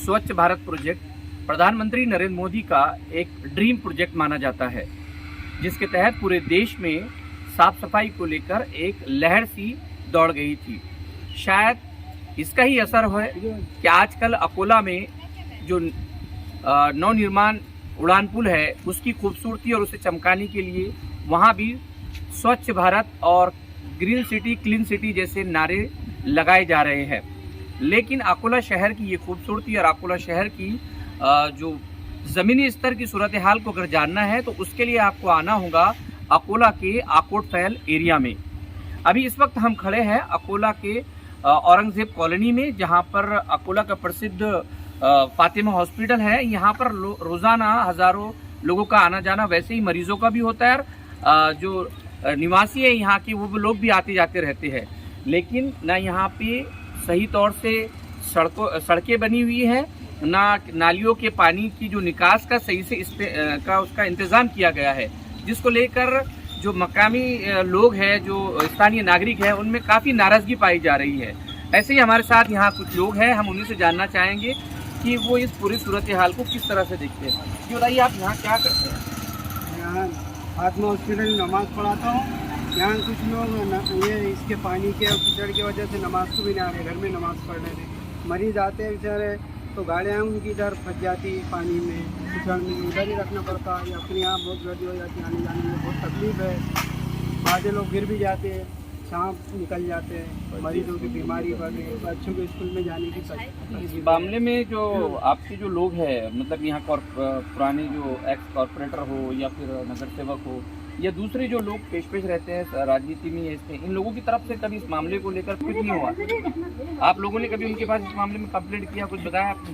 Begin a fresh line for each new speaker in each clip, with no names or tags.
स्वच्छ भारत प्रोजेक्ट प्रधानमंत्री नरेंद्र मोदी का एक ड्रीम प्रोजेक्ट माना जाता है, जिसके तहत पूरे देश में साफ सफाई को लेकर एक लहर सी दौड़ गई थी। शायद इसका ही असर है कि आजकल अकोला में जो नवनिर्माण उड़ान पुल है उसकी खूबसूरती और उसे चमकाने के लिए वहाँ भी स्वच्छ भारत और ग्रीन सिटी क्लीन सिटी जैसे नारे लगाए जा रहे हैं। लेकिन अकोला शहर की ये खूबसूरती और अकोला शहर की जो ज़मीनी स्तर की सूरत हाल को अगर जानना है तो उसके लिए आपको आना होगा अकोला के आकोट फैल एरिया में। अभी इस वक्त हम खड़े हैं अकोला के औरंगजेब कॉलोनी में, जहां पर अकोला का प्रसिद्ध फातिमा हॉस्पिटल है। यहाँ पर रोज़ाना हज़ारों लोगों का आना जाना, वैसे ही मरीजों का भी होता है। जो निवासी है यहाँ के वो लोग भी आते जाते रहते हैं, लेकिन ना यहाँ पे सही तौर से सड़कें बनी हुई है, ना नालियों के पानी की जो निकास का सही से उसका इंतज़ाम किया गया है, जिसको लेकर जो मकामी लोग हैं, जो स्थानीय नागरिक हैं, उनमें काफ़ी नाराज़गी पाई जा रही है। ऐसे ही हमारे साथ यहाँ कुछ लोग हैं, हम उन्हीं से जानना चाहेंगे कि वो इस पूरी सूरत हाल को किस तरह से देखते हैं। ये बताइए, आप यहाँ क्या करते हैं?
यहाँ फातिमा हॉस्पिटल नमाज़ पढ़ाता हूँ। यहाँ कुछ लोग ये इसके पानी के और कीचड़ की वजह से नमाज को भी नहीं आ रहे, घर में नमाज पढ़ रहे थे। मरीज आते हैं बेचारे, तो गाड़ियाँ उनकी इधर फंस जाती पानी में, कीचड़ में, इधर ही रखना पड़ता है। अपने यहाँ बहुत गर्दी हो जाती है, आने जाने में बहुत तकलीफ है। बाजे लोग गिर भी जाते हैं, सांप निकल जाते हैं, मरीजों की बीमारी बढ़ रही है, बच्चों को स्कूल में जाने की
इस मामले में जो आपके जो लोग हैं, मतलब यहाँ पुराने जो एक्स कॉर्पोरेटर हो या फिर नगर सेवक हो या दूसरे जो लोग पेश रहते हैं राजनीति में, इन लोगों की तरफ से कभी इस मामले को लेकर कुछ नहीं हुआ? आप लोगों ने कभी उनके पास इस मामले में कंप्लेंट किया, कुछ बताया आपने?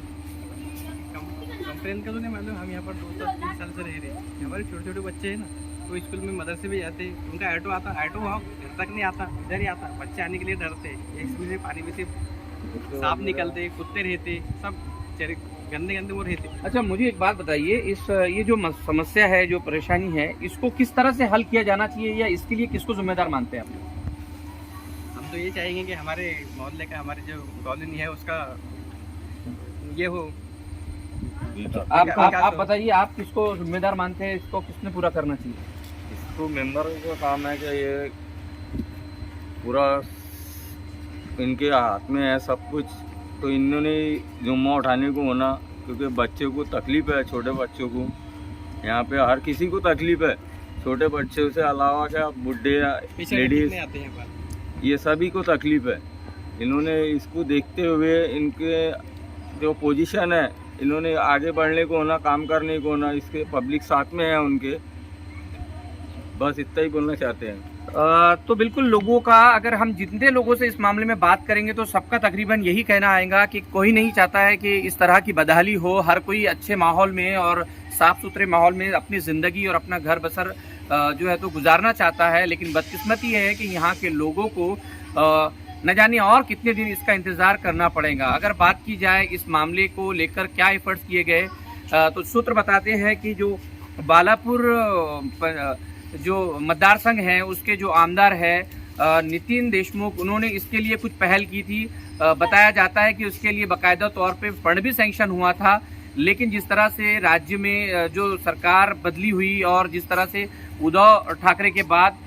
कंप्लेन का तो नहीं मालूम। हम यहाँ पर 2-3 साल से रह रहे हैं। हमारे छोटे छोटे बच्चे हैं ना, तो स्कूल में मदरसे भी जाते हैं, उनका ऑटो आता, ऑटो वहाँ घर तक नहीं आता, इधर ही आता। बच्चे आने के लिए डरते हैं, इसमें पानी में से सांप निकलते, कुत्ते रहते, सब गंदे गंदे वो रहते।
अच्छा, मुझे एक बात बताइए, ये जो समस्या है, जो परेशानी है, इसको किस तरह से हल किया जाना चाहिए या इसके लिए किसको जिम्मेदार मानते हैं आप?
हम तो ये चाहेंगे कि हमारे मोहल्ले का, हमारे जो कॉलोनी है उसका ये हो।
आप बताइए, आप किसको जिम्मेदार मानते हैं? इसको किसने पूरा करना चाहिए?
इसको मेंबर का काम है कि ये पूरा इनके हाथ में है सब कुछ, तो इन्होंने जुम्मा उठाने को होना, क्योंकि बच्चों को तकलीफ़ है, छोटे बच्चों को यहाँ पे हर किसी को तकलीफ़ है। छोटे बच्चों से अलावा क्या बुढ़े या लेडीज़, ये सभी को तकलीफ़ है। इन्होंने इसको देखते हुए इनके जो पोजीशन है, इन्होंने आगे बढ़ने को होना, काम करने को होना, इसके पब्लिक साथ में है उनके। बस इतना ही बोलना चाहते हैं।
तो बिल्कुल लोगों का, अगर हम जितने लोगों से इस मामले में बात करेंगे तो सबका तकरीबन यही कहना आएगा कि कोई नहीं चाहता है कि इस तरह की बदहाली हो। हर कोई अच्छे माहौल में और साफ सुथरे माहौल में अपनी ज़िंदगी और अपना घर बसर जो है तो गुजारना चाहता है। लेकिन बदकिस्मती है कि यहाँ के लोगों को न जाने और कितने दिन इसका इंतज़ार करना पड़ेगा। अगर बात की जाए इस मामले को लेकर क्या एफर्ट्स किए गए, तो सूत्र बताते हैं कि जो बालापुर जो मतदार संघ है उसके जो आमदार है नितिन देशमुख, उन्होंने इसके लिए कुछ पहल की थी। बताया जाता है कि उसके लिए बाकायदा तौर पे फंड भी सैंक्शन हुआ था। लेकिन जिस तरह से राज्य में जो सरकार बदली हुई और जिस तरह से उद्धव ठाकरे के बाद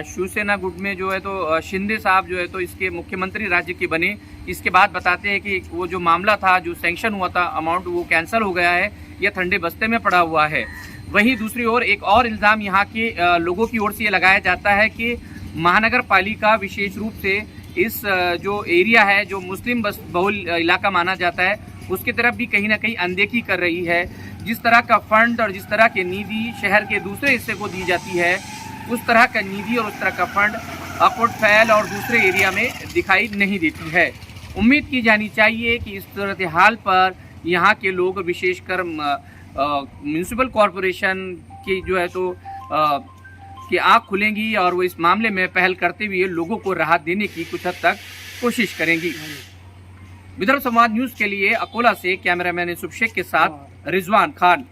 शिवसेना गुट में जो है तो शिंदे साहब जो है तो इसके मुख्यमंत्री राज्य के बने, इसके बाद बताते हैं कि वो जो मामला था, जो सैंक्शन हुआ था अमाउंट, वो कैंसिल हो गया है, यह ठंडे बस्ते में पड़ा हुआ है। वहीं दूसरी ओर एक और इल्ज़ाम यहाँ के लोगों की ओर से ये लगाया जाता है कि महानगर पालिका विशेष रूप से इस जो एरिया है, जो मुस्लिम बहुल इलाका माना जाता है, उसकी तरफ भी कहीं ना कहीं अनदेखी कर रही है। जिस तरह का फंड और जिस तरह की निधि शहर के दूसरे हिस्से को दी जाती है, उस तरह का निधि और उस तरह का फंड अकोट फैल और दूसरे एरिया में दिखाई नहीं देती है। उम्मीद की जानी चाहिए कि इस सूरत हाल पर यहाँ के लोग, विशेषकर म्यूनिसिपल कॉरपोरेशन की जो है तो की आँख खुलेंगी और वो इस मामले में पहल करते हुए लोगों को राहत देने की कुछ हद तक कोशिश करेंगी। विदर्भ संवाद न्यूज़ के लिए अकोला से कैमरामैन यूसुफ शेख के साथ रिजवान खान।